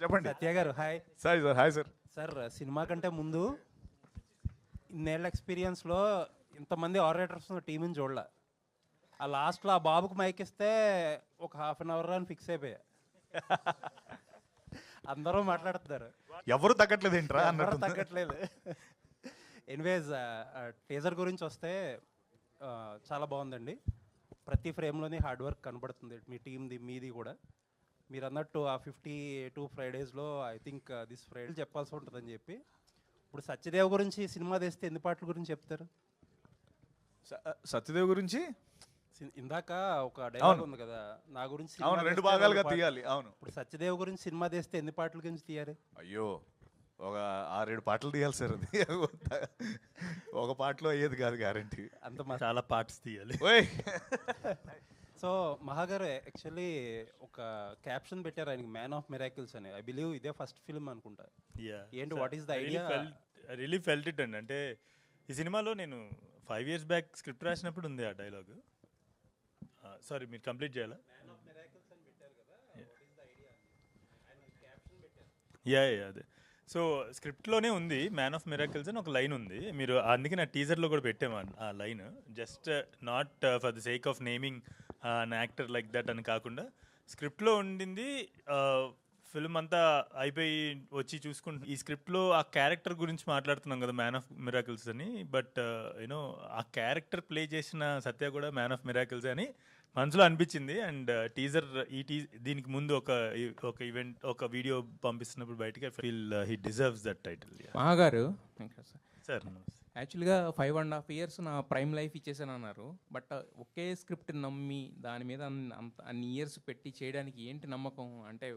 చెప్పండి. సత్య గారు hi. Sir hi sir. Sir cinema కంటే ముందు ఇన్నేళ్ళ ఎక్స్పీరియన్స్లో ఇంతమంది ఆపరేటర్స్ టీంని చూడలే. ఆ లాస్ట్లో ఆ బాబుకు మైక్ ఇస్తే ఒక హాఫ్ అన్ అవర్ అని ఫిక్స్ అయిపోయా. అందరూ మాట్లాడుతున్నారు, ఎవరు తగ్గట్లేదు ఏంట్రా ఎవరు అన్నట్టు. తగ్గట్లేదు. ఎనీవేస్ టీజర్ గురించి వస్తే చాలా బాగుందండి. ప్రతి ఫ్రేమ్లోని హార్డ్ వర్క్ కనబడుతుంది, మీ టీంది మీది కూడా. మీరు అన్నట్టు ఆ 52 ఫ్రైడేస్లో ఐ థింక్ దిస్ ఫ్రైడే చెప్పాల్సి ఉంటుందని చెప్పి. ఇప్పుడు సత్యదేవ్ గురించి సినిమా తీస్తే ఎన్ని పాటల గురించి చెప్తారు? సత్యదేవ్ గురించి ఇందాక ఒక డైలాగ్ ఉంది కదా, నా గురించి సినిమా అవును, 2 తీస్తే భాగాలుగా 2 పాటలు. తీయాలి. అవును. ఇప్పుడు సత్యదేవ్ గురించి సినిమా తీస్తే ఎన్ని పాటల గురించి తీయాలి? అయ్యో, ఒక 6-7 పాటలు తీయాలి సార్. అది ఒక పాటలో అయ్యేది కాదు గ్యారంటీ. అంత చాలా పార్ట్స్ తీయాలి. ఓయ్ సో మహాగారు యాక్చువల్లీ ఒక క్యాప్షన్ పెట్టారు ఆయనకి, మ్యాన్ ఆఫ్ మిరాకిల్స్ అని. ఐ బిలీవ్ ఇదే ఫస్ట్ ఫిల్మ్ అనుకుంటా. ఏంటి, what is the idea? Really felt it అండి. అంటే ఈ సినిమాలో నేను 5 years బ్యాక్ స్క్రిప్ట్ రాసినప్పుడు ఉంది ఆ డైలాగ్. సారీ, మీరు కంప్లీట్ చేయాలా? యా అదే. సో స్క్రిప్ట్లోనే ఉంది, మ్యాన్ ఆఫ్ మిరాకిల్స్ అని ఒక లైన్ ఉంది. మీరు అందుకే నా టీజర్లో కూడా పెట్టాము ఆ line. Just not for the sake of naming an actor like that అని కాకుండా స్క్రిప్ట్లో ఉండింది. ఫిల్మ్ అంతా అయిపోయి వచ్చి చూసుకుంటూ ఈ స్క్రిప్ట్లో ఆ క్యారెక్టర్ గురించి మాట్లాడుతున్నాం కదా, మ్యాన్ ఆఫ్ మిరాకిల్స్ అని. బట్ యూనో ఆ క్యారెక్టర్ ప్లే చేసిన సత్య కూడా మ్యాన్ ఆఫ్ మిరాకిల్స్ అని మనసులో అనిపించింది. అండ్ టీజర్ దీనికి ముందు ఒక ఈవెంట్, ఒక వీడియో పంపిస్తున్నప్పుడు బయటకి I feel he deserves that title. మహాగారు సార్ యాక్చువల్గా 5.5 years నా ప్రైమ్ లైఫ్ ఇచ్చేసాను అన్నారు. బట్ ఒకే స్క్రిప్ట్ నమ్మి దాని మీద అన్ని ఇయర్స్ పెట్టి చేయడానికి ఏంటి నమ్మకం? అంటే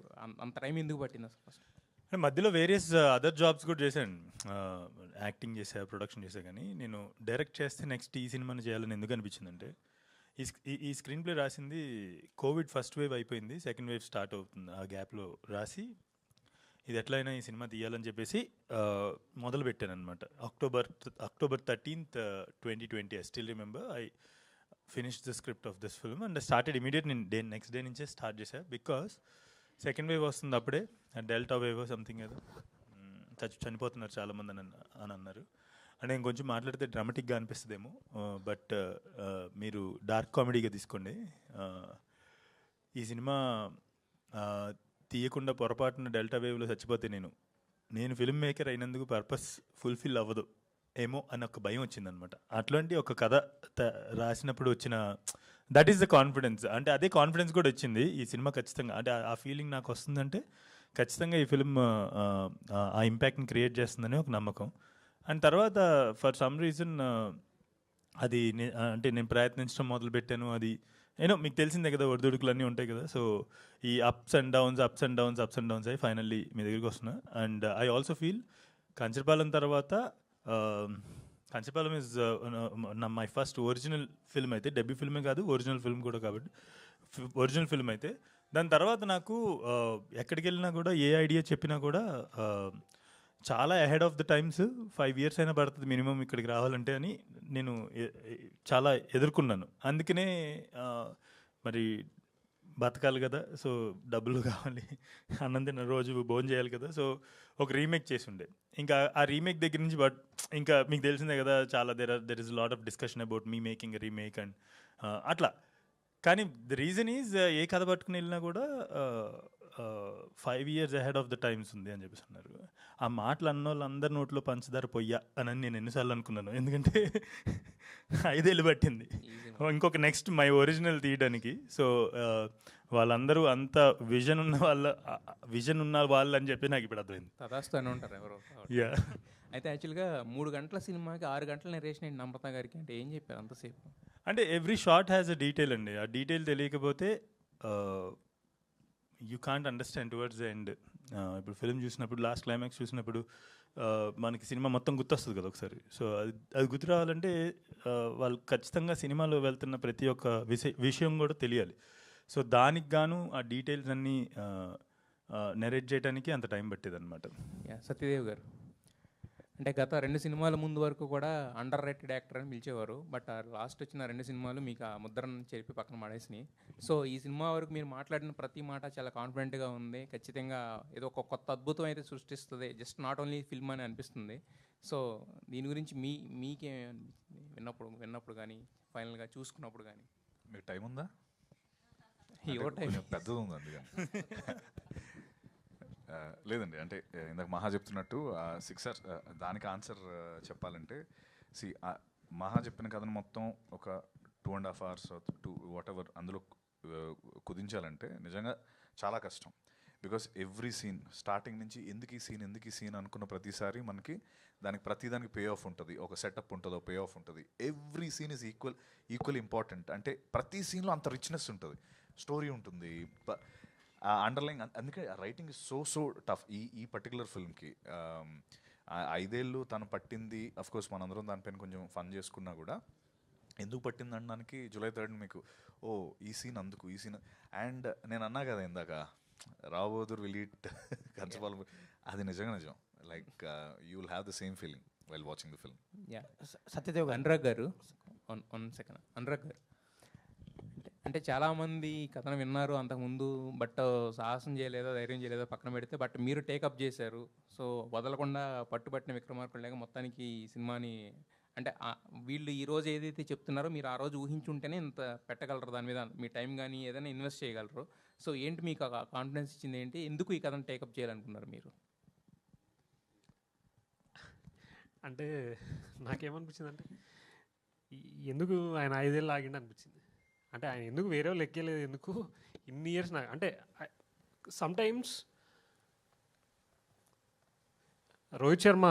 అంత టైం ఎందుకు పట్టింది అసలు? ఫస్ట్ మధ్యలో వేరియస్ అదర్ జాబ్స్ కూడా చేశాను. యాక్టింగ్ చేసా, ప్రొడక్షన్ చేసా. కానీ నేను డైరెక్ట్ చేస్తే నెక్స్ట్ ఈ సినిమాని చేయాలని ఎందుకు అనిపించిందంటే, ఈ స్క్రీన్ ప్లే రాసింది కోవిడ్ ఫస్ట్ వేవ్ అయిపోయింది, సెకండ్ వేవ్ స్టార్ట్ అవుతుంది. ఆ గ్యాప్లో రాసి ఇది ఎట్లయినా ఈ సినిమా తీయాలని చెప్పేసి మొదలు పెట్టాను అనమాట. October 13th, 2020. I still remember I finished the script of this film and started immediate. నేను నెక్స్ట్ డే నుంచే స్టార్ట్ చేశాను. బికాస్ సెకండ్ వేవ్ వస్తుంది అప్పుడే, డెల్టా వేవ్ సంథింగ్ ఏదో, చనిపోతున్నారు చాలామంది అని అన్నారు. అంటే నేను కొంచెం మాట్లాడితే డ్రామాటిక్గా అనిపిస్తుందేమో, బట్ మీరు డార్క్ కామెడీగా తీసుకోండి. ఈ సినిమా తీయకుండా పొరపాటున డెల్టా వేవ్లో చచ్చిపోతే నేను ఫిల్మ్ మేకర్ అయినందుకు పర్పస్ ఫుల్ఫిల్ అవ్వదు ఏమో అని ఒక భయం వచ్చిందనమాట. అట్లాంటి ఒక కథ రాసినప్పుడు వచ్చిన దట్ ఈస్ ద కాన్ఫిడెన్స్. అంటే అదే కాన్ఫిడెన్స్ కూడా వచ్చింది ఈ సినిమా ఖచ్చితంగా. అంటే ఆ ఫీలింగ్ నాకు వస్తుందంటే ఖచ్చితంగా ఈ ఫిల్మ్ ఆ ఇంపాక్ట్ని క్రియేట్ చేస్తుందని ఒక నమ్మకం. అండ్ తర్వాత ఫర్ సమ్ రీజన్ అది అంటే నేను ప్రయత్నించడం మొదలుపెట్టాను. అది మీకు తెలిసిందే కదా, ఒడిదుడుకులు అన్నీ ఉంటాయి కదా. సో ఈ అప్స్ అండ్ డౌన్స్ అయ్యి ఫైనల్లీ మీ దగ్గరికి వస్తున్నా. And I also feel Kancharapalem తర్వాత Kancharapalem is my first original film అయితే, డెబ్యూ ఫిల్మే కాదు, ఒరిజినల్ ఫిల్మ్ కూడా. కాబట్టి ఒరిజినల్ ఫిల్మ్ అయితే దాని తర్వాత నాకు ఎక్కడికి వెళ్ళినా కూడా, ఏ ఐడియా చెప్పినా కూడా చాలా ahead of the times, 5 years అయినా పడుతుంది మినిమం ఇక్కడికి రావాలంటే అని నేను చాలా ఎదుర్కొన్నాను. అందుకనే మరి బతకాలి కదా, సో డబ్బులు కావాలి, అన్నం తిన్న రోజు భోజనం చేయాలి కదా. సో ఒక రీమేక్ చేసి ఉండే. ఇంకా ఆ రీమేక్ దగ్గర నుంచి ఇంకా మీకు తెలిసిందే కదా, చాలా there is lot of discussion about me making remake and అట్లా. కానీ ద రీజన్ ఈజ్ ఏ కథ పట్టుకుని వెళ్ళినా కూడా 5 years ahead of the times ఉంది అని చెప్పేసి అన్నారు. ఆ మాటలు అన్న వాళ్ళందరి నోట్లో పంచదార పొయ్యా అని నేను ఎన్నిసార్లు అనుకున్నాను. ఎందుకంటే 5 ఏళ్ళు పట్టింది ఇంకొక నెక్స్ట్ మై ఒరిజినల్ తీయడానికి. సో వాళ్ళందరూ అంత విజన్ ఉన్న వాళ్ళు అని చెప్పి నాకు ఇప్పుడు అర్థమైంది. తదాస్తు అని ఉంటారు ఎవరో. యా. అయితే యాక్చువల్గా 3 గంటల సినిమాకి 6 గంటల నరేషన్ ఏంటి నమ్రత గారికి? అంటే ఏం చెప్పారు అంతసేపు? అంటే every shot has a detail అండి. ఆ డీటెయిల్ తెలియకపోతే you can't understand towards the end. ఇప్పుడు ఫిల్మ్ చూసినప్పుడు, లాస్ట్ క్లైమాక్స్ చూసినప్పుడు మనకి సినిమా మొత్తం గుర్తొస్తుంది కదా ఒకసారి. సో అది గుర్తు రావాలంటే వాళ్ళు ఖచ్చితంగా సినిమాలో వెళ్తున్న ప్రతి ఒక్క విషయం కూడా తెలియాలి. సో దానికి గాను ఆ డీటెయిల్స్ అన్నీ నెరేట్ చేయడానికి అంత టైం పట్టేది అనమాట. సత్యదేవ్ గారు, అంటే గత 2 సినిమాల ముందు వరకు కూడా అండర్ రేటెడ్ యాక్టర్ అని పిలిచేవారు. బట్ లాస్ట్ వచ్చిన 2 సినిమాలు మీకు ఆ ముద్రను చెరిపి పక్కన పడేసినాయి. సో ఈ సినిమా వరకు మీరు మాట్లాడిన ప్రతి మాట చాలా కాన్ఫిడెంట్గా ఉంది. ఖచ్చితంగా ఏదో ఒక కొత్త అద్భుతం అయితే సృష్టిస్తుంది. జస్ట్ నాట్ ఓన్లీ ఫిల్మ్ అని అనిపిస్తుంది. సో దీని గురించి మీకే విన్నప్పుడు కానీ ఫైనల్గా చూసుకున్నప్పుడు కానీ మీకు టైం ఉందా? యువర్ టైం కొంచెం పెద్దది ఉంది అందుకని. లేదండి, అంటే ఇందాక మహా చెప్తున్నట్టు సిక్సర్ దానికి ఆన్సర్ చెప్పాలంటే మహా చెప్పిన కథను మొత్తం ఒక 2.5 hours 2 whatever అందులో కుదించాలంటే నిజంగా చాలా కష్టం. బికాస్ ఎవ్రీ సీన్ స్టార్టింగ్ నుంచి ఎందుకు ఈ సీన్ అనుకున్న ప్రతిసారి మనకి ప్రతిదానికి పే ఆఫ్ ఉంటుంది, ఒక సెటప్ ఉంటుంది, ఒక పే ఆఫ్ ఉంటుంది. Every scene is equal important. అంటే ప్రతి సీన్లో అంత రిచ్నెస్ ఉంటుంది, స్టోరీ ఉంటుంది, అండర్లైన్. అందుకే రైటింగ్ ఇస్ సో టఫ్ ఈ పర్టికులర్ ఫిల్మ్కి. 5 ఏళ్ళు తను పట్టింది. అఫ్కోర్స్ మనందరం దానిపైన కొంచెం ఫన్ చేసుకున్నా కూడా ఎందుకు పట్టింది అనడానికి July 3rd మీకు ఈ సీన్ అందుకు ఈ సీన్. అండ్ నేను అన్నా కదా ఇందాక రావు బహదూర్ విల్ ఈట్ కంచపాల, అది నిజంగా నిజం. Like you will have the same feeling while watching the film. Satyadev గారు, అనురాగ్ గారు, వన్ సెకండ్. అనురాగ్ గారు అంటే చాలామంది కథను విన్నారు అంతకుముందు, బట్ సాహసం చేయలేదో ధైర్యం చేయలేదో పక్కన పెడితే, బట్ మీరు టేకప్ చేశారు. సో వదలకుండా పట్టుబట్టిన విక్రమార్కుడు లేక మొత్తానికి ఈ సినిమాని అంటే వీళ్ళు ఈరోజు ఏదైతే చెప్తున్నారో మీరు ఆ రోజు ఊహించుంటేనే ఇంత పెట్టగలరు, దాని మీద మీ టైం కానీ ఏదైనా ఇన్వెస్ట్ చేయగలరు. సో ఏంటి మీకు కాన్ఫిడెన్స్ ఇచ్చింది ఏంటి? ఎందుకు ఈ కథను టేకప్ చేయాలనుకున్నారు మీరు? అంటే నాకేమనిపించింది అంటే ఎందుకు ఆయన 5 ఏళ్ళు ఆగిండి అనిపించింది. అంటే ఆయన ఎందుకు వేరే వాళ్ళు ఎక్కేలేదు, ఎందుకు ఇన్ని ఇయర్స్ నాకు అంటే సమ్టైమ్స్ రోహిత్ శర్మ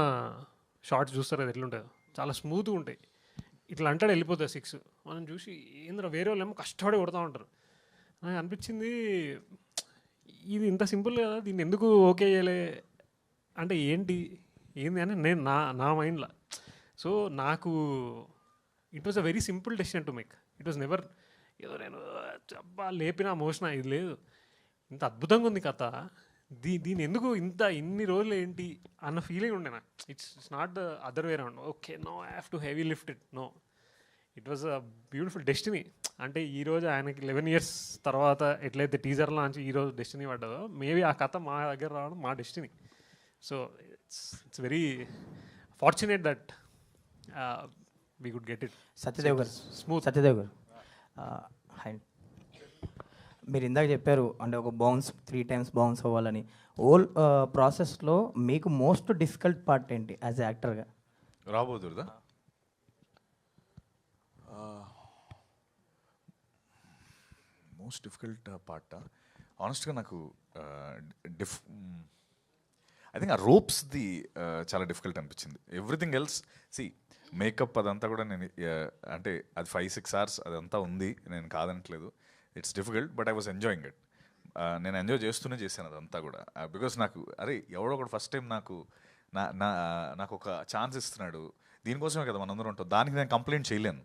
షార్ట్స్ చూస్తారు అది ఎట్లుంటుందో, చాలా స్మూత్గా ఉంటాయి. ఇట్లా అంటాడు వెళ్ళిపోతుంది 6. మనం చూసి ఏంద్ర వేరే వాళ్ళు ఏమో కష్టపడి కొడతా ఉంటారు. నాకు అనిపించింది ఇది ఇంత సింపుల్ కదా, దీన్ని ఎందుకు ఓకే చేయలే అంటే ఏంటి అని నేను నా మైండ్లో. సో నాకు it was a very simple decision to make. It was never ఏదో నేను చబ్బా లేపినా మోసిన ఇది లేదు. ఇంత అద్భుతంగా ఉంది కథ, దీని ఎందుకు ఇన్ని రోజులు ఏంటి అన్న ఫీలింగ్ ఉండే నాకు. It's not the other way around. Okay no I have to heavy lift it, no, it was a beautiful destiny. అంటే ఈరోజు ఆయనకి 11 years తర్వాత ఎట్లయితే టీజర్ లాంచ్ ఈరోజు డెస్టినీ పడ్డదో, మేబీ ఆ కథ మా దగ్గర రావడం మా destiny. So it's very fortunate that we could get it. Satyadev గారు, స్మూత్. సత్యదేవ్ గారు హాయ్. మీరు ఇందాక చెప్పారు అంటే ఒక 3 times బౌన్స్ అవ్వాలని. ఓల్ ప్రాసెస్లో మీకు మోస్ట్ డిఫికల్ట్ పార్ట్ ఏంటి యాజ్ యాక్టర్గా? రాబోదురుదా మోస్ట్ డిఫికల్ట్ పార్ట్ ఆనెస్ట్గా నాకు ఐ థింక్ ఆ రోప్స్ది చాలా డిఫికల్ట్ అనిపించింది. ఎవ్రీథింగ్ ఎల్స్ మేకప్ అదంతా కూడా నేను అంటే అది 5-6 hours అదంతా ఉంది, నేను కాదనట్లేదు. It's difficult but I was enjoying it. నేను ఎంజాయ్ చేస్తూనే చేశాను అదంతా కూడా. బికాస్ నాకు ఎవడో ఒకటి ఫస్ట్ టైం నాకు ఒక ఛాన్స్ ఇస్తున్నాడు, దీనికోసమే కదా మనందరం ఉంటాం, దానికి నేను కంప్లైంట్ చేయలేను.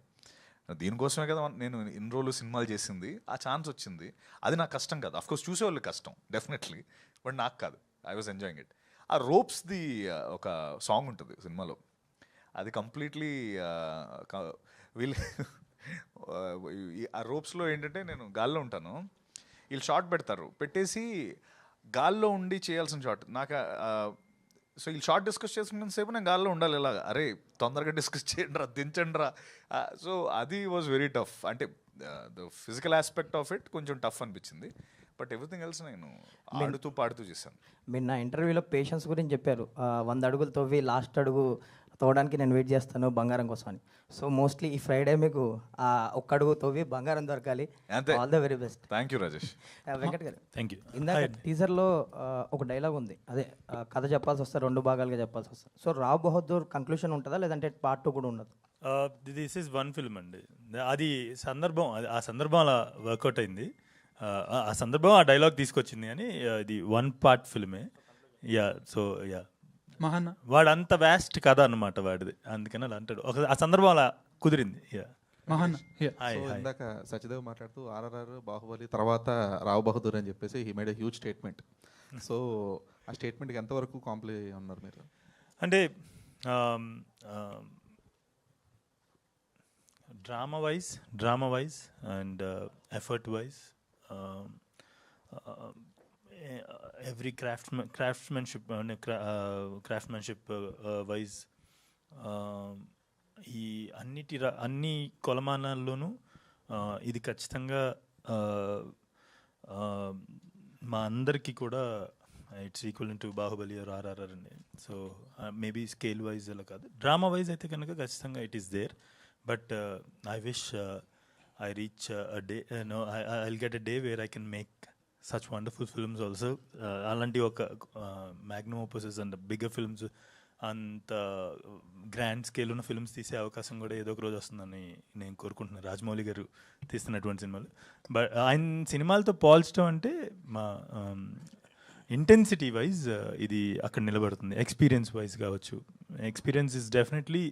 దీనికోసమే కదా నేను ఇన్ని రోజులు సినిమాలు చేసింది, ఆ ఛాన్స్ వచ్చింది, అది నాకు కష్టం కాదు. అఫ్కోర్స్ చూసేవాళ్ళు కష్టం డెఫినెట్లీ, బట్ నాకు కాదు. I was enjoying it. ఆ రోప్స్ది ఒక సాంగ్ ఉంటుంది సినిమాలో, అది కంప్లీట్లీ వీళ్ళు ఆ రోప్స్లో ఏంటంటే నేను గాల్లో ఉంటాను, వీళ్ళు షార్ట్ పెడతారు, పెట్టేసి గాల్లో ఉండి చేయాల్సిన షార్ట్ నాకు. సో వీళ్ళు షార్ట్ డిస్కస్ చేసుకున్నంతసేపు నేను గాల్లో ఉండాలి ఇలాగా, అరే తొందరగా డిస్కస్ చేయండి రా, దించండి రా. సో అది వాజ్ వెరీ టఫ్. అంటే the physical aspect of it కొంచెం టఫ్ అనిపించింది, బట్ ఎవ్రీథింగ్ ఎల్స్ నేను ఆడుతూ పాడుతూ చేశాను. మీరు నా ఇంటర్వ్యూలో పేషెన్స్ గురించి చెప్పారు. 100 అడుగులు తవ్వి లాస్ట్ అడుగు తవ్వడానికి నేను వెయిట్ చేస్తాను బంగారం కోసం అని. సో మోస్ట్లీ ఈ ఫ్రైడే మీకు ఒక్క అడుగు తవ్వి బంగారం దొరకాలి. All the very best. Thank you Rajesh. Venkat గారు, థ్యాంక్ యూ. ఇందాక టీజర్లో ఒక డైలాగ్ ఉంది, అదే కథ చెప్పాల్సి వస్తే 2 భాగాలుగా చెప్పాల్సి వస్తుంది. సో రావ్ బహదూర్ కంక్లూషన్ ఉంటుందా లేదంటే part 2 కూడా ఉండదు? దిస్ ఈజ్ 1 film అండి. అది ఆ సందర్భం అలా వర్కౌట్ అయింది. ఆ సందర్భం ఆ డైలాగ్ తీసుకొచ్చింది అని ఇది 1 part ఫిల్మే. యా సో యా మహాన్న వాడు అంత వ్యాస్ట్ కథ అనమాట వాడిది, అందుకని అలా అంటాడు. ఆ సందర్భం అలా కుదిరింది. యా మహాన్న ఇందాక సత్యదేవ్ మాట్లాడుతూ RRR, బాహుబలి తర్వాత రావ్ బహదూర్ అని చెప్పేసి he made a huge statement. So ఆ స్టేట్మెంట్కి ఎంతవరకు కాంప్లై ఉన్నారు మీరు? అంటే Drama wise and effort wise, every craftsmanship wise, ఈ అన్ని కొలమానాల్లోనూ ఇది ఖచ్చితంగా మా అందరికీ కూడా it's equal to Baahubali or RRR అండి. సో మేబీ స్కేల్ వైజ్ అలా కాదు, డ్రామా వైజ్ అయితే కనుక ఖచ్చితంగా it is there. But I wish I reach a day, no I'll get a day where I can make such wonderful films also. అలాంటి ఒక magnum opuses and bigger films, అంత grand scale ఉన్న films తీసే అవకాశం కూడా ఏదో ఒక రోజు వస్తుందని నేను కోరుకుంటున్నాను, రాజమౌళి గారు తీస్తున్నటువంటి సినిమాలు. బట్ ఆయన సినిమాలతో పోల్చడం అంటే మా ఇంటెన్సిటీ వైజ్ ఇది అక్కడ నిలబడుతుంది. ఎక్స్పీరియన్స్ వైజ్ కావచ్చు, experience is definitely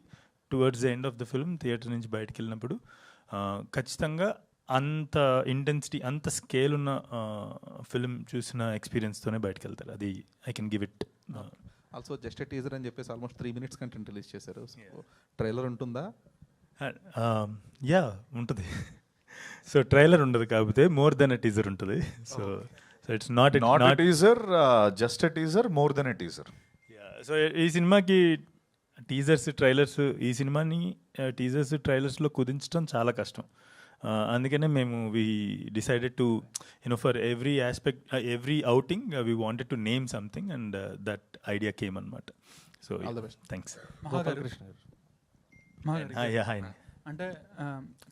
towards the end of the film theatre నుంచి బయటకు వెళ్ళినప్పుడు ఖచ్చితంగా అంత ఇంటెన్సిటీ, అంత స్కేల్ ఉన్న ఫిల్మ్ చూసిన ఎక్స్పీరియన్స్తోనే బయటకు వెళ్తారు. అది I can give it. Also just teaser అని చెప్పేసి ఆల్మోస్ట్ 3 minutes కంటెంట్ రిలీజ్ చేశారు. ట్రైలర్ ఉంటుందా? యా ఉంటుంది. సో ట్రైలర్ ఉండదు, కాకపోతే మోర్ దెన్ అ టీజర్ ఉంటుంది. So it's not a teaser, just a teaser, more than a teaser. So ఈ సినిమాకి టీజర్స్ ట్రైలర్స్, ఈ సినిమాని టీజర్స్ ట్రైలర్స్లో కుదించడం చాలా కష్టం. అందుకనే మేము we decided to for every aspect, every outing we wanted to name something and that idea came అనమాట. So thanks. Hi. అంటే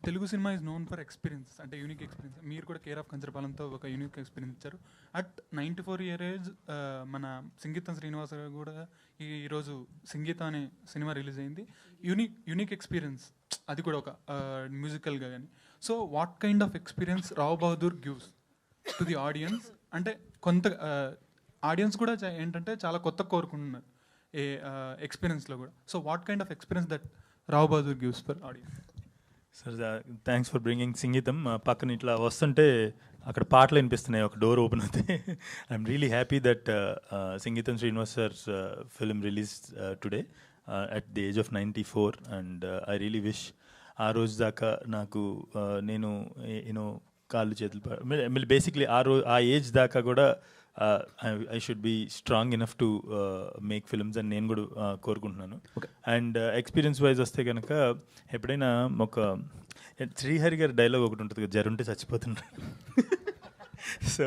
Telugu cinema is known for experience, అంటే యూనిక్ ఎక్స్పీరియన్స్. మీరు కూడా కేర్ ఆఫ్ కంచరపాలెంతో ఒక యూనిక్ ఎక్స్పీరియన్స్ ఇచ్చారు. At 94 year age మన సంగీతం శ్రీనివాస గారు కూడా ఈరోజు సంగీతం అనే సినిమా రిలీజ్ అయింది. యూనిక్ ఎక్స్పీరియన్స్, అది కూడా ఒక మ్యూజికల్గా కానీ. So what kind of experience Rao Bahadur gives to the audience? అంటే కొంత ఆడియన్స్ కూడా ఏంటంటే చాలా కొత్త కోరుకుంటున్నారు ఏ ఎక్స్పీరియన్స్లో కూడా. So what kind of experience that Rao Bahadur gives for audience? Sir thanks for bringing సంగీతం. పక్కన ఇట్లా వస్తుంటే అక్కడ పాటలు వినిపిస్తున్నాయి, ఒక డోర్ ఓపెన్ అవుతాయి. ఐఎమ్ రియలీ హ్యాపీ దట్ సంగీతం Srinivas sir film release today at the age of 94, and I really wish ఆ రోజు దాకా నాకు నేను కాళ్ళు చేతులు బేసిక్లీ ఆ ఏజ్ దాకా కూడా I should be strong enough to make films అని నేను కూడా కోరుకుంటున్నాను. అండ్ ఎక్స్పీరియన్స్ వైజ్ వస్తే కనుక ఎప్పుడైనా ఒక శ్రీహరి గారి డైలాగ్ ఒకటి ఉంటుంది కదా, జరుంటే చచ్చిపోతుంటారు. సో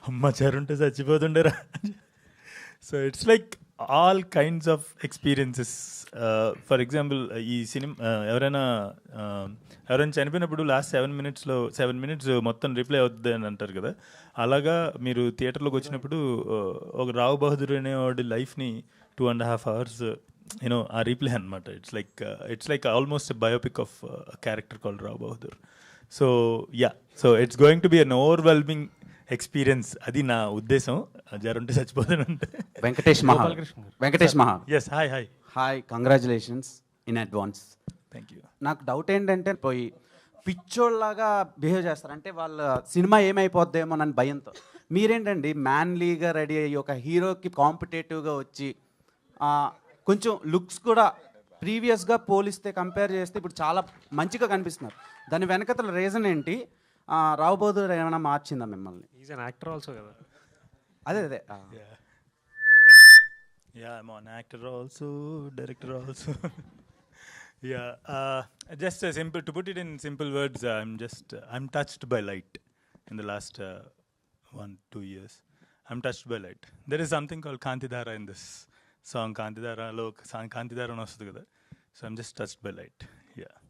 అమ్మ జరుంటే చచ్చిపోతుండరా. So it's like all kinds of experiences. For example ఈ సినిమా ఎవరైనా చనిపోయినప్పుడు లాస్ట్ 7 minutes మొత్తం రిప్లై అవుతుంది అని అంటారు కదా, అలాగా మీరు థియేటర్లోకి వచ్చినప్పుడు ఒక రావ్ బహదూర్ అనేవాడి లైఫ్ని 2.5 hours ఆ రీప్లే అనమాట. It's like almost biopic of character called Rao Bahadur. So it's going to be an overwhelming experience, అది నా ఉద్దేశం. జరుంటే చచ్చిపోతానంటే. Venkatesh Maha. Yes, hi, congratulations in advance. Thank you. నాకు డౌట్ ఏంటంటే పోయి పిచ్చోళ్ళలాగా బిహేవ్ చేస్తారు, అంటే వాళ్ళ సినిమా ఏమైపోద్దేమో అని భయంతో. మీరేంటండి మ్యాన్లీగా రెడీ అయ్యి ఒక హీరోకి కాంపిటేటివ్గా వచ్చి కొంచెం లుక్స్ కూడా ప్రీవియస్గా పోలిస్తే కంపేర్ చేస్తే ఇప్పుడు చాలా మంచిగా కనిపిస్తున్నారు. దాని వెనకతల రీజన్ ఏంటి? రావ్ బహదూర్ ఏమైనా మార్చిందా మిమ్మల్ని? ఈజ్ అన్ యాక్టర్ ఆల్సో కదా. అదే I'm an actor also, director also. Just simple, to put it in simple words, I'm touched by light in the last 1-2 years. I'm touched by light. There is something called Kantidhara in this song. Kantidhara అని వస్తుంది కదా. So I'm just touched by light.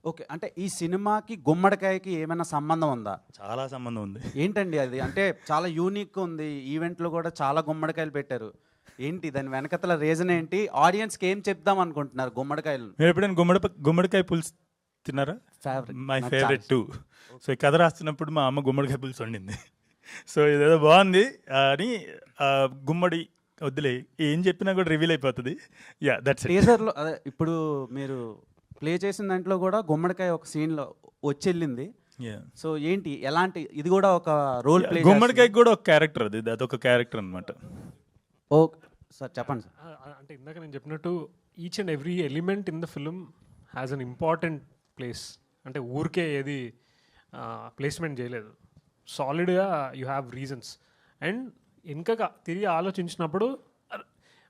Okay, అంటే ఈ సినిమాకి గుమ్మడికాయకి ఏమైనా సంబంధం ఉందా? చాలా సంబంధం ఉంది. ఏంటండి అది? అంటే చాలా యూనిక్ ఉంది, ఈవెంట్లో కూడా చాలా గుమ్మడికాయలు పెట్టారు. ఏంటి దాని వెనకతల రీజన్ ఏంటి? ఆడియన్స్కి ఏం చెప్దాం అనుకుంటున్నారు గుమ్మడికాయలు? మీరు ఎప్పుడైనా గుమ్మడికాయ పులుసు తిన్నారా? My favourite two. సో ఈ కథ రాస్తున్నప్పుడు మా అమ్మ గుమ్మడికాయ పులుసు వండింది. సో ఇదేదో బాగుంది అని గుమ్మడి వద్దులే, ఏం చెప్పినా కూడా రివీల్ అయిపోతుంది. That's it. టీజర్లో అదే ఇప్పుడు మీరు ప్లే చేసిన దాంట్లో కూడా గుమ్మడికాయ ఒక సీన్లో వచ్చెళ్ళింది. సో ఏంటి, ఎలాంటి, ఇది కూడా ఒక రోల్ ప్లే? గుమ్మడికాయకి కూడా ఒక క్యారెక్టర్, అదొక క్యారెక్టర్ అనమాట. ఓకే సార్, చెప్పండి సార్. అంటే ఇందాక నేను చెప్పినట్టు each and every element in the film has an important place. అంటే ఊరికే ఏది ప్లేస్మెంట్ చేయలేదు, సాలిడ్గా యూ హ్యావ్ రీజన్స్. అండ్ ఇంకా తిరిగి ఆలోచించినప్పుడు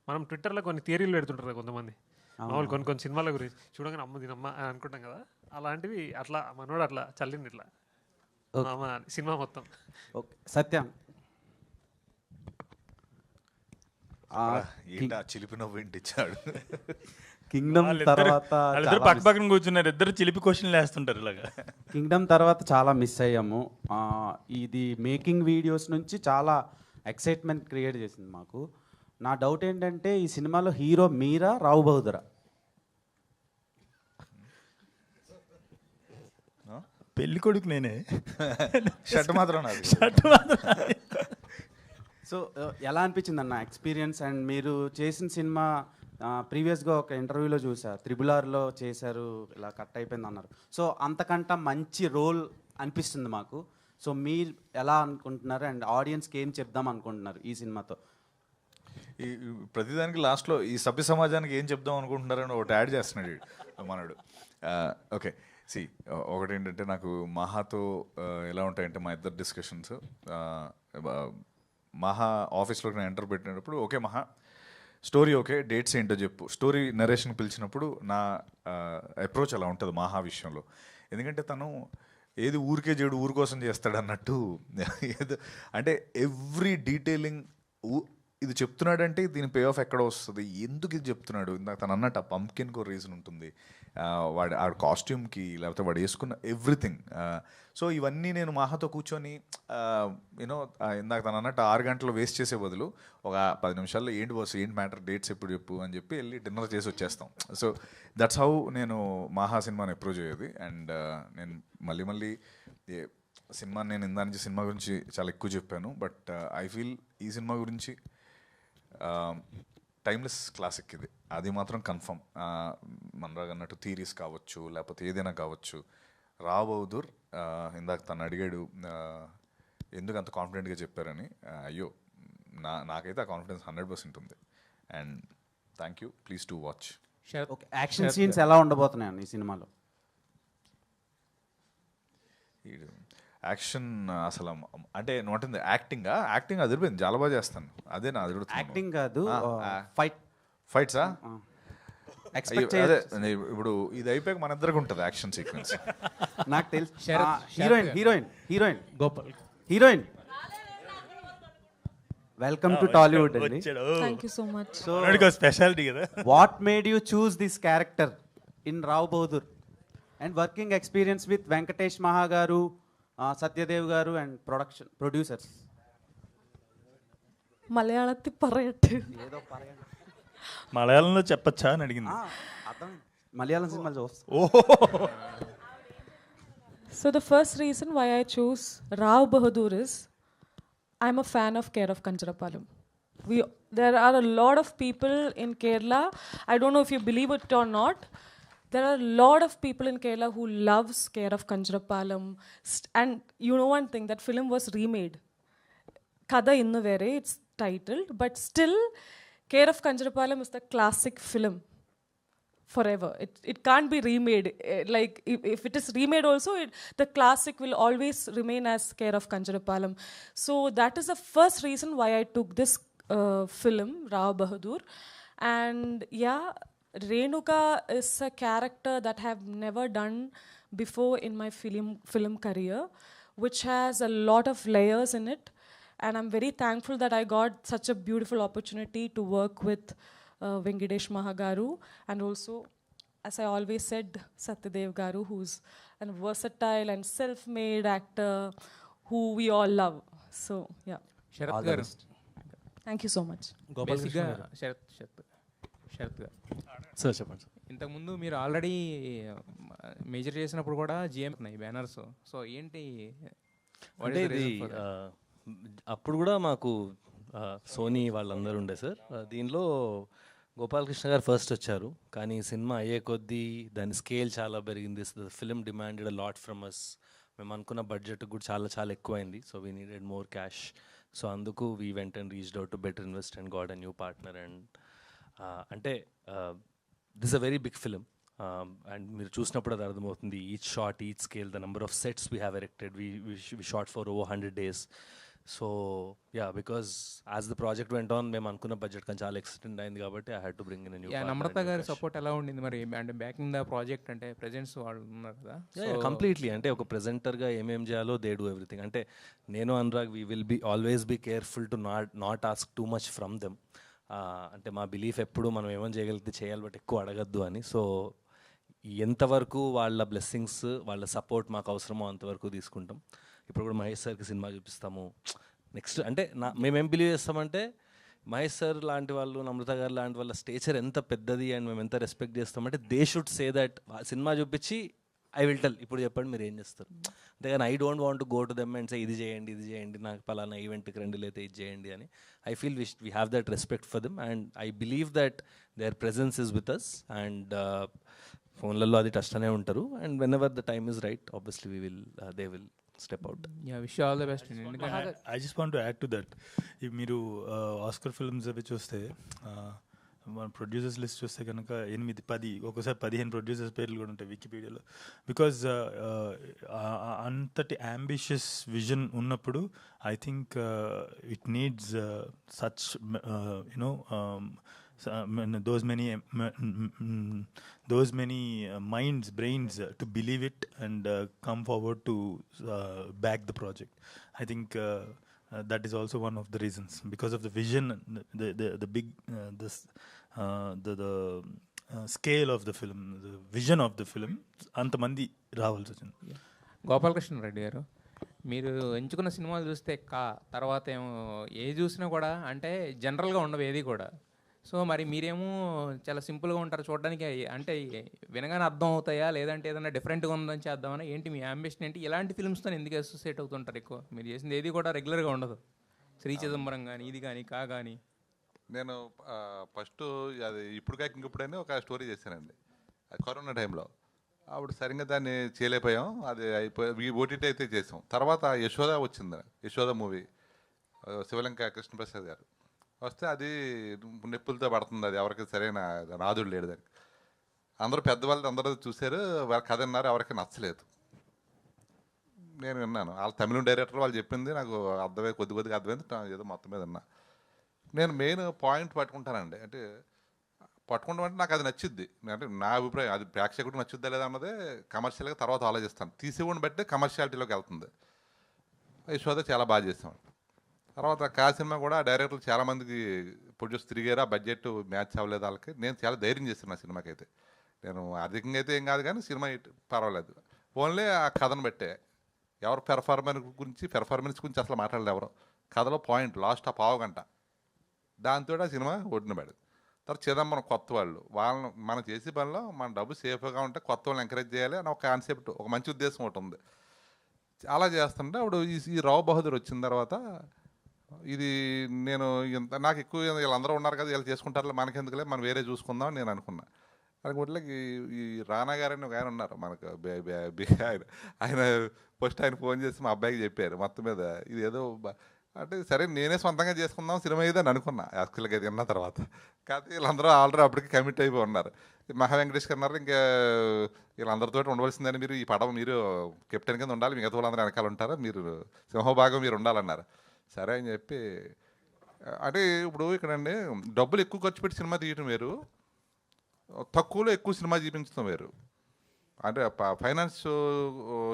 మనం ట్విట్టర్లో కొన్ని థియరీలు పెడుతుంటారు కొంతమంది, మామూలు కొన్ని కొన్ని సినిమాల గురించి చూడగానే అమ్మ దీనమ్మ అని అనుకుంటాం కదా, అలాంటివి అట్లా మనోడు అట్లా చల్లింది ఇట్లా సినిమా మొత్తం. ఓకే సత్యం. చిలిపి నవ్వు ఇంటిచ్చాడు. కింగ్డమ్ తర్వాత వాళ్ళిద్దరు పక్క పక్కన కూర్చున్నారు, ఇద్దరు చిలిపి క్వశ్చన్లు వేస్తుంటారు ఇలాగా. కింగ్డమ్ తర్వాత చాలా మిస్ అయ్యాము. ఇది మేకింగ్ వీడియోస్ నుంచి చాలా ఎక్సైట్మెంట్ క్రియేట్ చేసింది మాకు. నా డౌట్ ఏంటంటే ఈ సినిమాలో హీరో మీరా, రావు బహదూరా? పెళ్లి కొడుకు నేనే, షర్ట్ మాత్రం నాది. షర్ట్ మాత్రం. సో ఎలా అనిపించింది అన్న ఎక్స్పీరియన్స్? అండ్ మీరు చేసిన సినిమా ప్రీవియస్గా ఒక ఇంటర్వ్యూలో చూసా, త్రిబులార్లో చేశారు, ఇలా కట్ అయిపోయింది అన్నారు. సో అంతకంట మంచి రోల్ అనిపిస్తుంది మాకు. సో మీరు ఎలా అనుకుంటున్నారు అండ్ ఆడియన్స్కి ఏం చెప్దాం అనుకుంటున్నారు ఈ సినిమాతో? ఈ ప్రతిదానికి లాస్ట్లో ఈ సభ్య సమాజానికి ఏం చెప్దాం అనుకుంటున్నారని ఒకటి యాడ్ చేస్తున్నాడు మనడు. ఓకే సి, ఒకటి ఏంటంటే నాకు మహాతో ఎలా ఉంటాయంటే మా ఇద్దరు డిస్కషన్స్, మహా ఆఫీస్లోకి నేను ఎంటర్ పెట్టినప్పుడు ఓకే మహా స్టోరీ ఓకే, డేట్స్ ఏంటో చెప్పు. స్టోరీ నరేషన్ పిలిచినప్పుడు నా అప్రోచ్ అలా ఉంటుంది మహా విషయంలో. ఎందుకంటే తను ఏది ఊరికే చేయడు ఊరి కోసం చేస్తాడు అన్నట్టు, ఏదో అంటే ఎవ్రీ డీటెయిలింగ్ ఇది చెప్తున్నాడంటే దీని పే ఆఫ్ ఎక్కడ వస్తుంది, ఎందుకు ఇది చెప్తున్నాడు. ఇందాక తను అన్నట్టు ఆ పంప్కిన్కి ఒక రీజన్ ఉంటుంది, ఆడ కాస్ట్యూమ్కి, లేకపోతే వాడు వేసుకున్న ఎవ్రీథింగ్. సో ఇవన్నీ నేను మహాతో కూర్చొని యూనో ఇందాక తను అన్నట్టు 6 గంటలు వేస్ట్ చేసే బదులు ఒక 10 నిమిషాల్లో ఏంటి బాస్ ఏంటి మ్యాటర్, డేట్స్ ఎప్పుడు చెప్పు అని చెప్పి వెళ్ళి డిన్నర్ చేసి వచ్చేస్తాం. సో దట్స్ హౌ నేను మహా సినిమాని అప్రోచ్ అయ్యేది. అండ్ నేను మళ్ళీ సినిమా నేను ఇందా నుంచి సినిమా గురించి చాలా ఎక్కువ చెప్పాను, బట్ ఐ ఫీల్ ఈ సినిమా గురించి టైమ్లెస్ క్లాసిక్ ఇది, అది మాత్రం కన్ఫర్మ్. మనరాగా అన్నట్టు థీరీస్ కావచ్చు, లేకపోతే ఏదైనా కావచ్చు. రావు బహదూర్ ఇందాక తను అడిగాడు ఎందుకు అంత కాన్ఫిడెంట్గా చెప్పారని. అయ్యో నాకైతే ఆ కాన్ఫిడెన్స్ 100% ఉంది. And thank you, please to watch. Okay, action scenes ఎలా ఉండబోతున్నాయండి ఈ సినిమాలో? యాక్షన్ అసలు అంటే నువ్వు యాక్టింగ్ అదిరిపోయింది, చాలా బాగా చేస్తాను. అదే నా అదురుతున్నాను. యాక్టింగ్ కాదు, ఫైట్సా అదే ఇప్పుడు ఇది అయిపోయాక మన ఇద్దరికి ఉంటుంది యాక్షన్ సీక్వెన్స్. నాకు తెలుసు. Heroine heroine welcome to Tollywood అండి. Thank you so much. So speciality కదా. What made you choose this character in Rao Bahadur and working experience with Venkatesh Maha గారు, సత్యదేవ్ గారు అండ్ ప్రొడ్యూసర్స్? మలయాళത്തിൽ പറയട്ടെ? ఏదో പറయండి. మలయాళంలో చెప్పచ్చా అని అడిగింది. అర్థం మలయాళం సినిమాలు చూస్తా. So the first reason why I chose Rao Bahadur is I'm a fan of Care of Kanjarapalam. There are a lot of people in Kerala, I don't know if you believe it or not, there are a lot of people in Kerala who loves Care of Kanjarapalam. And you know one thing, that film was remade. Kada Innu Vere, it's titled, but still Care of Kanjarapalam is the classic film forever. It can't be remade. Like if it is remade also, the classic will always remain as Care of Kanjarapalam. So that is the first reason why I took this film, Rao Bahadur. And yeah, Renuka is a character that I have never done before in my film career, which has a lot of layers in it. And I'm very thankful that I got such a beautiful opportunity to work with Venkatesh Mahagaru, and also, as I always said, Satyadev Garu, who's a versatile and self-made actor who we all love. So, yeah. Sarath గారు, Thank you so much. బేసిక్గా శరత్ గారు sir చెప్పండి. ఇంతకుముందు మీరు already major చేసినప్పుడు కూడా GM banners, so ఏంటి అంటే ఇది అప్పుడు కూడా మాకు సోనీ వాళ్ళందరూ ఉండే సార్. దీనిలో గోపాలకృష్ణ గారు ఫస్ట్ వచ్చారు, కానీ సినిమా అయ్యే కొద్దీ దాని స్కేల్ చాలా పెరిగింది. Film demanded a lot from us. మేము అనుకున్న బడ్జెట్ కూడా చాలా ఎక్కువైంది. So we needed more cash. So అందుకు we went and reached out to better invest and got a new partner. And అంటే this a very big film and మీరు చూసినప్పుడు అది అర్థమవుతుంది. Each shot, each scale, the number of sets we have erected, we shot for over 100 days. So yeah, because as the project went on మేము అనుకున్న budget కానీ చాలా extend అయింది కాబట్టి I had to bring in new. Namrata గారి support ఎలా ఉండింది మరి, అంటే బ్యాకింగ్ ద ప్రాజెక్ట్, అంటే ప్రెజెంట్స్ వాళ్ళు ఉన్నారు కదా కంప్లీట్లీ. అంటే ఒక ప్రెజెంటర్గా ఏమేం చేయాలో దే డూ ఎవ్రీథింగ్. అంటే నేను Anurag we will be always be careful to not ask too much from them. అంటే మా బిలీఫ్ ఎప్పుడు మనం ఏమని చేయగలిగితే చేయాలి, బట్ ఎక్కువ అడగద్దు అని. సో ఎంతవరకు వాళ్ళ బ్లెస్సింగ్స్, వాళ్ళ సపోర్ట్ మాకు అవసరమో అంతవరకు తీసుకుంటాం. ఇప్పుడు కూడా మహేష్ సార్కి సినిమా చూపిస్తాము నెక్స్ట్. అంటే మేమేం బిలీవ్ చేస్తామంటే మహేష్ సార్ లాంటి వాళ్ళు, నమ్రత గారు లాంటి వాళ్ళ స్టేచర్ ఎంత పెద్దది అండ్ మేము ఎంత రెస్పెక్ట్ చేస్తామంటే they should say that. Cinema చూపించి ఐ విల్ టెల్, ఇప్పుడు చెప్పండి మీరు ఏం చేస్తారు. అంతేగాని I don't want to go to them and say ఇది చేయండి, ఇది చేయండి, నాకు పలానా ఈవెంట్కి రండి, లేతే ఇది చేయండి అని. I feel we have that respect for them and I believe that their presence is with us. And ఫోన్లలో అది టచ్ అనే ఉంటారు. And whenever the time is right obviously they will step out. Wish all the best. I just want to add to that. if మీరు Oscar films అవి చూస్తే మన producers list చూస్తే కనుక 8-10 ఒక్కోసారి 15 ప్రొడ్యూసర్స్ పేర్లు కూడా ఉంటాయి వికీపీడియాలో. బికాజ్ అంతటి అంబిషియస్ విజన్ ఉన్నప్పుడు I think it needs such you know those many minds, brains to believe it and come forward to back the project. I think that is also one of the reasons, because of the vision, the big the scale of the film, the vision of the film. అంతమంది రావాల్సి వచ్చింది. గోపాలకృష్ణ రెడ్డి గారు, మీరు ఎంచుకున్న సినిమాలు చూస్తే తర్వాత ఏమో ఏ చూసినా కూడా అంటే జనరల్గా ఉండవు ఏది కూడా. సో మరి మీరేమో చాలా సింపుల్గా ఉంటారు చూడడానికి, అంటే వినగానే అర్థం అవుతాయా, లేదంటే ఏదైనా డిఫరెంట్గా ఉందని చేద్దామని, ఏంటి మీ అంబిషన్ ఏంటి? ఇలాంటి ఫిల్మ్స్తో ఎందుకు అసోసియేట్ అవుతుంటారు ఎక్కువ? మీరు చేసింది ఏది కూడా రెగ్యులర్గా ఉండదు. శ్రీ చిదంబరం కానీ, ఇది కానీ, కానీ. నేను ఫస్ట్ అది ఇప్పుడు కాక ఇంకప్పుడైనా ఒక స్టోరీ చేశానండి, అది కరోనా టైంలో. అప్పుడు సరిగ్గా దాన్ని చేయలేకపోయాం, అది అయిపోయి ఓటీటీ అయితే చేసాం. తర్వాత యశోద వచ్చింది, యశోద మూవీ, శివలంక కృష్ణప్రసాద్ గారు వస్తే అది నొప్పులతో పడుతుంది, అది ఎవరికి సరైన నాదుడు లేడు దానికి. అందరూ పెద్దవాళ్ళు అందరూ చూశారు, వాళ్ళ కథ విన్నారు, ఎవరికి నచ్చలేదు. నేను విన్నాను, వాళ్ళ తమిళ డైరెక్టర్ వాళ్ళు చెప్పింది నాకు అర్థమై కొద్దిగా అర్థమైంది, ఏదో మొత్తం మీద విన్నా. నేను మెయిన్ పాయింట్ పట్టుకుంటానండి, అంటే పట్టుకుంటాం అంటే నాకు అది నచ్చుద్ది. అంటే నా అభిప్రాయం, అది ప్రేక్షకుడికి నచ్చుద్దా లేదా అన్నదే కమర్షియల్గా తర్వాత ఆలోచిస్తాను. తీసేవాడిని బట్టే కమర్షియాలిటీలోకి వెళ్తుంది. యశోద చాలా బాగా చేస్తాం. తర్వాత సినిమా కూడా డైరెక్టర్లు చాలామందికి ప్రొడ్యూస్ తిరిగారు, ఆ బడ్జెట్ మ్యాచ్ అవ్వలేదు వాళ్ళకి. నేను చాలా ధైర్యం చేస్తాను ఆ సినిమాకి అయితే. నేను అధికంగా అయితే ఏం కాదు కానీ సినిమా పర్వాలేదు. ఓన్లీ ఆ కథను బట్టే, ఎవరు పెర్ఫార్మెన్స్ గురించి అసలు మాట్లాడలేదు ఎవరు. కథలో పాయింట్ లాస్ట్ ఆ పావు గంట, దాంతో ఆ సినిమా ఒడ్డున పడదు. తర్వాత చిదంబరం కొత్త వాళ్ళని మనం చేసే పనిలో మన డబ్బు సేఫ్గా ఉంటే కొత్త వాళ్ళని ఎంకరేజ్ చేయాలి అని ఒక కాన్సెప్ట్, ఒక మంచి ఉద్దేశం ఒకటి ఉంది. అలా చేస్తుంటే అప్పుడు ఈ రావు బహదూర్ వచ్చిన తర్వాత ఇది నేను నాకు ఎక్కువ వీళ్ళందరూ ఉన్నారు కదా, వీళ్ళు చేసుకుంటారు, మనకెందుకులే, మనం వేరే చూసుకుందాం అని నేను అనుకున్నా. అనుకుంటే ఈ రానా గారని ఒక ఆయన ఉన్నారు మనకు, ఆయన ఫస్ట్ ఆయన ఫోన్ చేసి మా అబ్బాయికి చెప్పారు మొత్తం మీద ఇది ఏదో అంటే, సరే నేనే సొంతంగా చేసుకుందాం సినిమా ఇదని అనుకున్నా యాక్చువల్గా ఇది విన్న తర్వాత. కాకపోతే వీళ్ళందరూ ఆల్రెడీ అప్పటికి కమిట్ అయిపోయి ఉన్నారు. మహా వెంకటేష్ గారు అన్నారు, ఇంకా వీళ్ళందరితో ఉండవలసిందని, మీరు ఈ పడవ మీరు కెప్టెన్ కింద ఉండాలి, మిగతా వాళ్ళందరూ వెనకాల ఉంటారు, మీరు సింహభాగం మీరు ఉండాలన్నారు. సరే అని చెప్పి, అంటే ఇప్పుడు ఇక్కడండి డబ్బులు ఎక్కువ ఖర్చు పెట్టి సినిమా తీయటం వేరు, తక్కువలో ఎక్కువ సినిమా చూపించడం వేరు. అంటే ఫైనాన్స్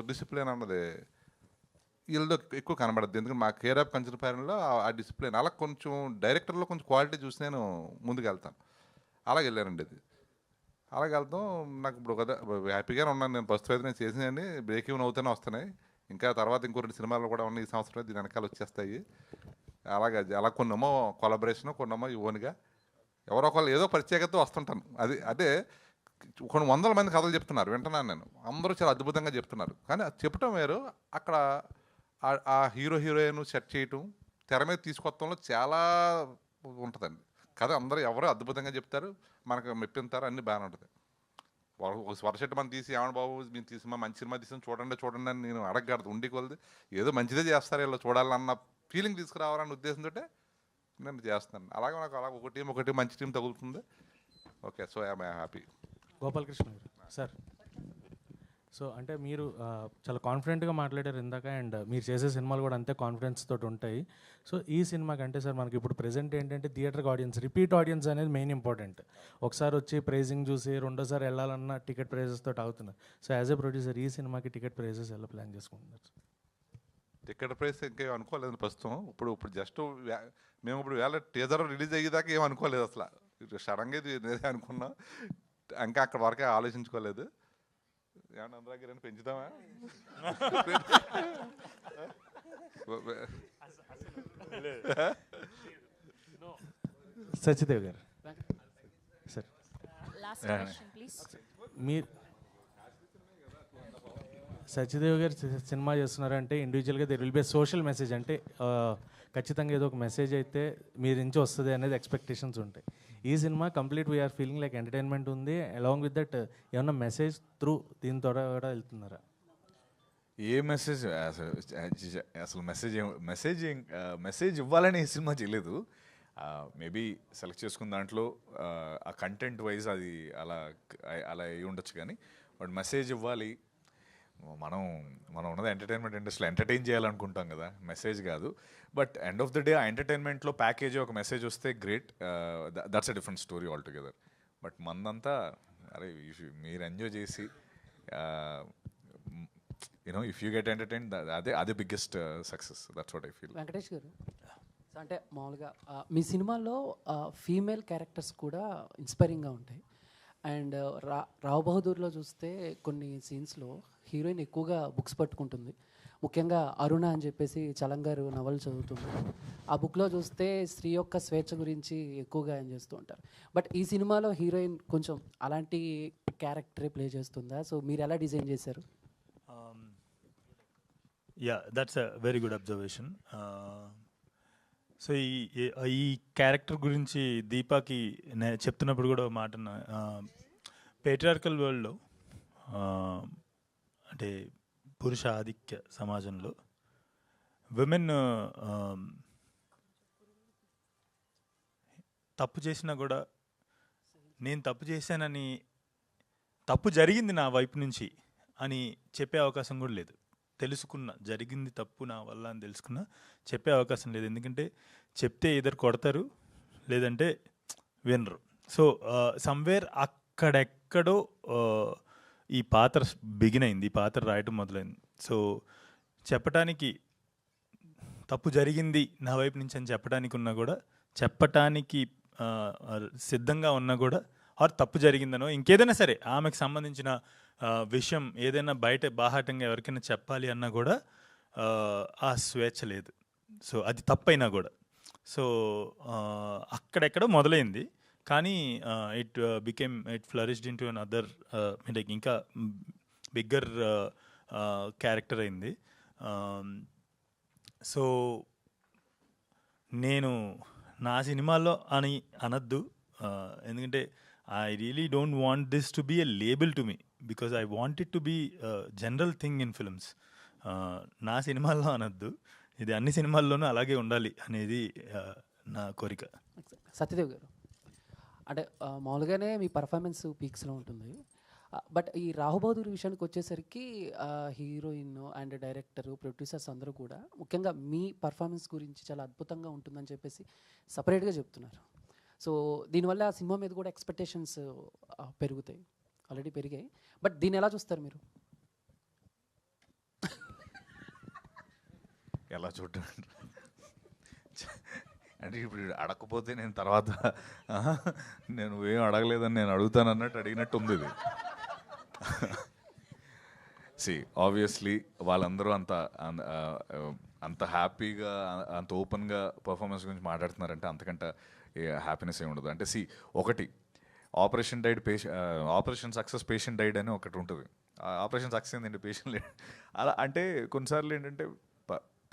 డిసిప్లిన్ అన్నది వీళ్ళలో ఎక్కువ కనబడద్దు. ఎందుకంటే మా కేర్ ఆఫ్ కంచరపాలెంలో ఆ డిసిప్లిన్, అలా కొంచెం డైరెక్టర్లో కొంచెం క్వాలిటీ చూసి నేను ముందుకు వెళ్తాను. అలాగే వెళ్ళానండి అది. అలాగే వెళ్తాం. నాకు ఇప్పుడు కదా హ్యాపీగానే ఉన్నాను నేను. ప్రస్తుతం అయితే నేను చేసినవన్నీ బ్రేక్ ఈవెన్ అవుతూనే వస్తున్నాయి. ఇంకా తర్వాత ఇంకో 2 సినిమాలు కూడా ఉన్నాయి ఈ సంవత్సరం, దీని వెనకాల వచ్చేస్తాయి. అలా కొన్నేమో కొలాబరేషను, కొన్నేమో ఓన్గా ఎవరో ఒకళ్ళు ఏదో ప్రత్యేకత వస్తుంటాను. అది అదే కొన్ని 100 మంది కథలు చెప్తున్నారు, వింటున్నాను నేను, అందరూ చాలా అద్భుతంగా చెప్తున్నారు. కానీ అది చెప్పటం వేరు, అక్కడ ఆ హీరోయిన్ సెట్ చేయటం, తెర మీద తీసుకొత్తంలో చాలా ఉంటుందండి. కథ అందరూ ఎవరో అద్భుతంగా చెప్తారు, మనకు మెప్పింతారు, అన్నీ బాగానే ఉంటుంది. వరసెట్ మనం తీసి ఏమన్నా బాబు మీరు తీసిమా మంచి సినిమా తీసి చూడండి అని నేను అడగకూడదు. ఉండి కొలది ఏదో మంచిదే చేస్తారు వీళ్ళు చూడాలన్న ఫీలింగ్ తీసుకురావాలన్న ఉద్దేశంతో నేను చేస్తాను. అలాగే నాకు ఒక టీం మంచి టీం తగులుతుంది, okay, so I'm happy. Gopalakrishna గారు సార్, సో అంటే మీరు చాలా కాన్ఫిడెంట్గా మాట్లాడారు ఇందాక, అండ్ మీరు చేసే సినిమాలు కూడా అంతే కాన్ఫిడెన్స్ తోటి ఉంటాయి. సో ఈ సినిమాకి అంటే సార్ మనకి ఇప్పుడు ప్రెజెంట్ ఏంటంటే థియేటర్ ఆడియన్స్, రిపీట్ ఆడియన్స్ అనేది మెయిన్ ఇంపార్టెంట్. ఒకసారి వచ్చి ప్రైజింగ్ చూసి రెండోసారి వెళ్ళాలన్న టికెట్ ప్రైజెస్ తోటి అవుతున్నారు. సో యాజ్ ఎ ప్రొడ్యూసర్ ఈ సినిమాకి టికెట్ ప్రైజెస్ ఎలా ప్లాన్ చేసుకుంటున్నారు? టికెట్ ప్రైస్ ఇంకేం అనుకోలేదు ప్రస్తుతం. ఇప్పుడు జస్ట్ మేము ఇప్పుడు వేళ టీజర్ రిలీజ్ అయ్యేదాకా ఏం అనుకోలేదు అసలు. సడన్గా ఇది నేనే అనుకున్నాం, ఇంకా అక్కడ వరకే ఆలోచించుకోలేదు. ఏమన్నా అందరూ పెంచుతామా? సత్యదేవ్ గారు సార్, మీరు సత్యదేవ్ గారు సినిమా చేస్తున్నారంటే ఇండివిజువల్గా there will be social message, అంటే ఖచ్చితంగా ఏదో ఒక మెసేజ్ అయితే మీరు నుంచి వస్తుంది అనేది ఎక్స్పెక్టేషన్స్ ఉంటాయి. ఈ సినిమా complete we're feeling like entertainment ఉంది, అలాంగ్ విత్ దట్ ఏమన్నా మెసేజ్ త్రూ దీని ద్వారా కూడా వెళ్తున్నారా? ఏ మెసేజ్ అసలు మెసేజ్ ఇవ్వాలని ఈ సినిమా చేయలేదు. మేబీ సెలెక్ట్ చేసుకున్న దాంట్లో ఆ కంటెంట్ వైజ్ అది అలా అయి ఉండొచ్చు, కానీ బట్ మెసేజ్ ఇవ్వాలి. మనం ఉన్నది ఎంటర్టైన్మెంట్ ఇండస్ట్రీలో ఎంటర్టైన్ చేయాలనుకుంటాం కదా, మెసేజ్ కాదు. But end of the day ఆ ఎంటర్టైన్మెంట్లో ప్యాకేజ్ ఒక మెసేజ్ వస్తే great, that's a different story all together. But మందంతా అరే మీరు ఎంజాయ్ చేసి you know if you get entertain, అదే biggest success. That's what I feel. Venkatesh garu, అంటే మామూలుగా మీ సినిమాలో ఫీమేల్ క్యారెక్టర్స్ కూడా ఇన్స్పైరింగ్గా ఉంటాయి. అండ్ రావ్ బహదూర్లో చూస్తే కొన్ని సీన్స్లో హీరోయిన్ ఎక్కువగా బుక్స్ పట్టుకుంటుంది. ముఖ్యంగా అరుణ అని చెప్పేసి చలం గారు నవలు చదువుతుంది. ఆ బుక్లో చూస్తే స్త్రీ యొక్క స్వేచ్ఛ గురించి ఎక్కువగా ఆయన చేస్తూ ఉంటారు. బట్ ఈ సినిమాలో హీరోయిన్ కొంచెం అలాంటి క్యారెక్టరే ప్లే చేస్తుందా? సో మీరు ఎలా డిజైన్ చేశారు? Yeah, that's a very good observation. So ఈ క్యారెక్టర్ గురించి దీపాకి చెప్తున్నప్పుడు కూడా మాట, పేట్రియార్కల్ వరల్డ్లో అంటే పురుష ఆధిక్య సమాజంలో విమెన్ తప్పు చేసినా కూడా నేను తప్పు చేశానని, తప్పు జరిగింది నా వైపు నుంచి అని చెప్పే అవకాశం కూడా లేదు. తెలుసుకున్న జరిగింది తప్పు నా వల్ల అని తెలుసుకున్నా చెప్పే అవకాశం లేదు. ఎందుకంటే చెప్తే ఇద్దరు కొడతారు, లేదంటే వినరు. సో సమ్వేర్ అక్కడెక్కడో ఈ పాత్ర బిగిన్ అయింది, ఈ పాత్ర రాయటం మొదలైంది. సో చెప్పటానికి తప్పు జరిగింది నా వైపు నుంచి అని చెప్పడానికి ఉన్నా కూడా, చెప్పటానికి సిద్ధంగా ఉన్నా కూడా, ఆర్ తప్పు జరిగిందనో ఇంకేదైనా సరే ఆమెకు సంబంధించిన విషయం ఏదైనా బయట బాహాటంగా ఎవరికైనా చెప్పాలి అన్నా కూడా ఆ స్వేచ్ఛ లేదు. సో అది తప్పైనా కూడా. సో అక్కడెక్కడో మొదలైంది, కానీ it flourished in to an other, like ఇంకా బిగ్గర్ క్యారెక్టర్ అయింది. సో నేను నా సినిమాలో అని అనద్దు, ఎందుకంటే I really don't want this to be a label to me, because I want it to be a general thing in films. నా సినిమాల్లో అనద్దు, ఇది అన్ని సినిమాల్లోనూ అలాగే ఉండాలి అనేది నా కోరిక. సత్యదేవ్ గారు, అంటే మామూలుగానే మీ పర్ఫార్మెన్స్ పీక్స్లో ఉంటుంది. బట్ ఈ రాహు బహదూర్ విషయానికి వచ్చేసరికి హీరోయిన్ అండ్ డైరెక్టర్, ప్రొడ్యూసర్స్ అందరూ కూడా ముఖ్యంగా మీ పర్ఫార్మెన్స్ గురించి చాలా అద్భుతంగా ఉంటుందని చెప్పేసి సపరేట్గా చెప్తున్నారు. సో దీనివల్ల ఆ సినిమా మీద కూడా ఎక్స్పెక్టేషన్స్ పెరుగుతాయి, ఆల్రెడీ పెరిగాయి. బట్ దీన్ని ఎలా చూస్తారు మీరు? ఎలా చూడటం అంటే ఇప్పుడు అడగకపోతే నేను తర్వాత నేను ఏం అడగలేదని నేను అడుగుతాను అన్నట్టు అడిగినట్టు ఉంది ఇది. ఆబ్వియస్లీ వాళ్ళందరూ అంత హ్యాపీగా, అంత ఓపెన్గా పర్ఫార్మెన్స్ గురించి మాట్లాడుతున్నారంటే అంతకంటే హ్యాపీనెస్ ఏమి ఉండదు. అంటే ఒకటి ఆపరేషన్ సక్సెస్ పేషెంట్ డైడ్ అని ఒకటి ఉంటుంది. ఆపరేషన్ సక్సెస్ ఏంటంటే పేషెంట్ లేడు. అలా అంటే కొన్నిసార్లు ఏంటంటే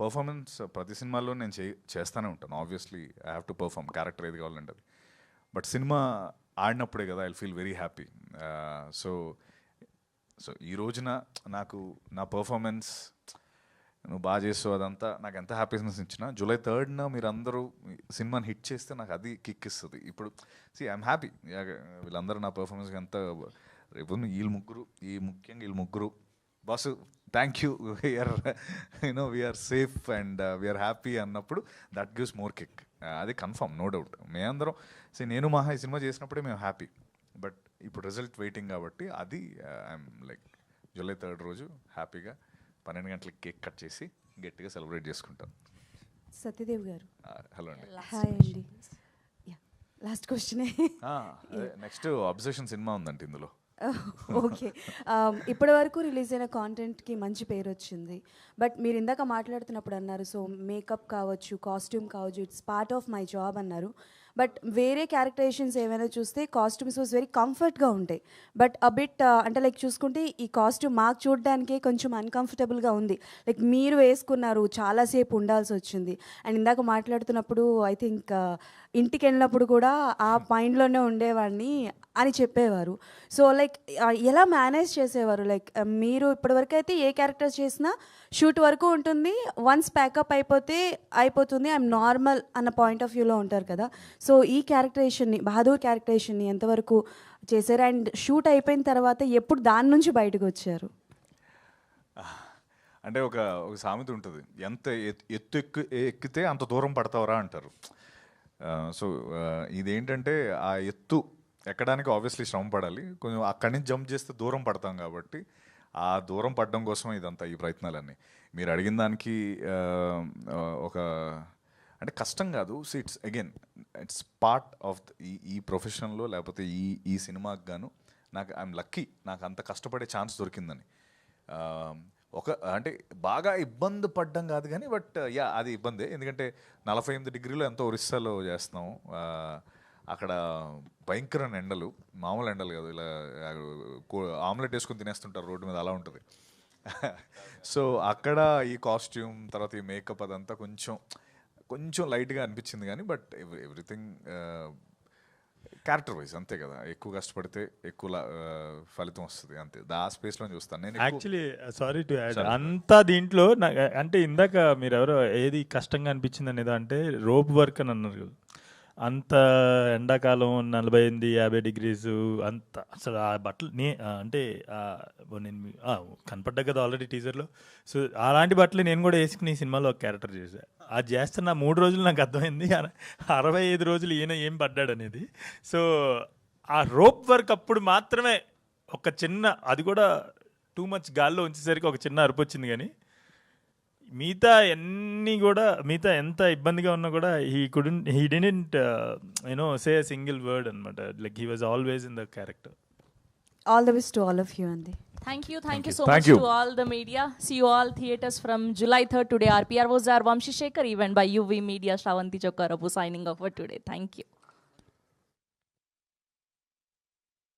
పర్ఫార్మెన్స్ ప్రతి సినిమాలో నేను చేస్తూనే ఉంటాను. Obviously I have to perform, character ఏది కావాలంటే అది. బట్ సినిమా ఆడినప్పుడే కదా I feel very happy. So ఈ రోజున నాకు నా పర్ఫార్మెన్స్ నువ్వు బాగా చేస్తావు అదంతా నాకు ఎంత హ్యాపీనెస్ ఇచ్చినా July 3rd మీరు అందరూ సినిమాని హిట్ చేస్తే నాకు అది కిక్ ఇస్తుంది. ఇప్పుడు ఐఎమ్ హ్యాపీ వీళ్ళందరూ నా పర్ఫార్మెన్స్కి ఎంత రేపు ముఖ్యంగా వీళ్ళు ముగ్గురు boss thank you we're we're safe and we're happy అన్నప్పుడు దట్ గివ్స్ మోర్ కిక్. అది కన్ఫర్మ్, నో డౌట్. మేమందరం నేను మహా ఈ సినిమా చేసినప్పుడే మేము హ్యాపీ, బట్ ఇప్పుడు రిజల్ట్ వెయిటింగ్ కాబట్టి అది ఐఎమ్ లైక్ July 3rd రోజు హ్యాపీగా 12 గంటలకి కేక్ కట్ చేసి గట్టిగా సెలబ్రేట్ చేసుకుంటాం. సత్యదేవ్ గారు హలో అండి. హాయ్ అండి. లాస్ట్ క్వశ్చనే. నెక్స్ట్ అబ్జెషన్ సినిమా ఉందండి ఇందులో. ఓకే, ఇప్పటి వరకు రిలీజ్ అయిన కాంటెంట్కి మంచి పేరు వచ్చింది. బట్ మీరు ఇందాక మాట్లాడుతున్నప్పుడు అన్నారు, సో మేకప్ కావచ్చు, కాస్ట్యూమ్ కావచ్చు, it's part of my job అన్నారు. బట్ వేరే క్యారెక్టరైజేషన్స్ ఏమైనా చూస్తే కాస్ట్యూమ్స్ వాజ్ వెరీ కంఫర్ట్గా ఉంటాయి. బట్ అబిట్ అంటే లైక్ చూసుకుంటే ఈ కాస్ట్యూమ్ మాకు చూడడానికే కొంచెం అన్కంఫర్టబుల్గా ఉంది. లైక్ మీరు వేసుకున్నారు, చాలాసేపు ఉండాల్సి వచ్చింది. అండ్ ఇందాక మాట్లాడుతున్నప్పుడు ఐ థింక్ ఇంటికి వెళ్ళినప్పుడు కూడా ఆ మైండ్లోనే ఉండేవాడిని అని చెప్పేవారు. సో లైక్ ఎలా మేనేజ్ చేసేవారు? లైక్ మీరు ఇప్పటివరకు అయితే ఏ క్యారెక్టర్ చేసినా షూట్ వరకు ఉంటుంది, వన్స్ ప్యాకప్ అయిపోతుంది, ఐఎమ్ నార్మల్ అన్న పాయింట్ ఆఫ్ వ్యూలో ఉంటారు కదా. సో ఈ క్యారెక్టరేషన్ని, బహదూర్ క్యారెక్టరేషన్ని ఎంతవరకు చేశారు? అండ్ షూట్ అయిపోయిన తర్వాత ఎప్పుడు దాని నుంచి బయటకు వచ్చారు? అంటే ఒక సామెత ఉంటుంది, ఎంత ఎత్తు ఎక్కితే అంత దూరం పడతావరా అంటారు. సో ఇదేంటంటే ఆ ఎత్తు ఎక్కడానికి ఆబ్వియస్లీ శ్రమ పడాలి, కొంచెం అక్కడి నుంచి జంప్ చేస్తే దూరం పడతాం కాబట్టి ఆ దూరం పడడం కోసం ఇదంతా ఈ ప్రయత్నాలన్నీ. మీరు అడిగిన దానికి ఒక అంటే కష్టం కాదు. సో ఇట్స్ పార్ట్ ఆఫ్ ఈ ప్రొఫెషన్లో, లేకపోతే ఈ సినిమాకి గాను నాకు ఐఎమ్ లక్కీ, నాకు అంత కష్టపడే ఛాన్స్ దొరికిందని. అంటే బాగా ఇబ్బంది పడ్డం కాదు కానీ, బట్ అది ఇబ్బందే. ఎందుకంటే 48 డిగ్రీలో ఎంతో ఒరిస్సాలో చేస్తున్నాం. అక్కడ భయంకరమైన ఎండలు, మామూలు ఎండలు కాదు, ఇలా ఆమ్లెట్ వేసుకొని తినేస్తుంటారు రోడ్డు మీద, అలా ఉంటుంది. సో అక్కడ ఈ కాస్ట్యూమ్ తర్వాత ఈ మేకప్ అదంతా కొంచెం లైట్గా అనిపించింది కానీ, బట్ ఎవ్రీథింగ్ క్యారెక్టర్ వైజ్ అంతే కదా. ఎక్కువ కష్టపడితే ఎక్కువ ఫలితం వస్తుంది, అంతే. ఆ స్పేస్లో చూస్తాను నేను. యాక్చువల్లీ సారీ టు యాడ్, అంతా దీంట్లో అంటే ఇందాక మీరు ఎవరో ఏది కష్టంగా అనిపించింది అనేది, అంటే రోప్ వర్క్ అని అన్నారు కదా. అంత ఎండాకాలం 48-50 డిగ్రీస్ అంత అసలు ఆ బట్టలు అంటే నేను కనపడ్డా కదా ఆల్రెడీ టీజర్లో. సో అలాంటి బట్టలు నేను కూడా వేసుకుని ఈ సినిమాలో ఒక క్యారెక్టర్ చేశాను. అది చేస్తున్న 3 రోజులు నాకు అర్థమైంది 65 రోజులు ఈయన ఏం పడ్డాడు అనేది. సో ఆ రోప్ వర్క్ అప్పుడు మాత్రమే ఒక చిన్న, అది కూడా టూ మచ్ గాల్లో ఉంచేసరికి ఒక చిన్న అరుపు వచ్చింది. కానీ మిగతా ఎంత ఇబ్బందిగా ఉన్నా కూడా he didn't say a single word అనమాట. Like he was always in the character. All the best to all of you, Andy. Thank you so much to all the media. See you all theaters from July 3rd today. RPR was our Vamshi Shekhar, event by UV Media, Shravanti Chokkarapu signing off for today. Thank you.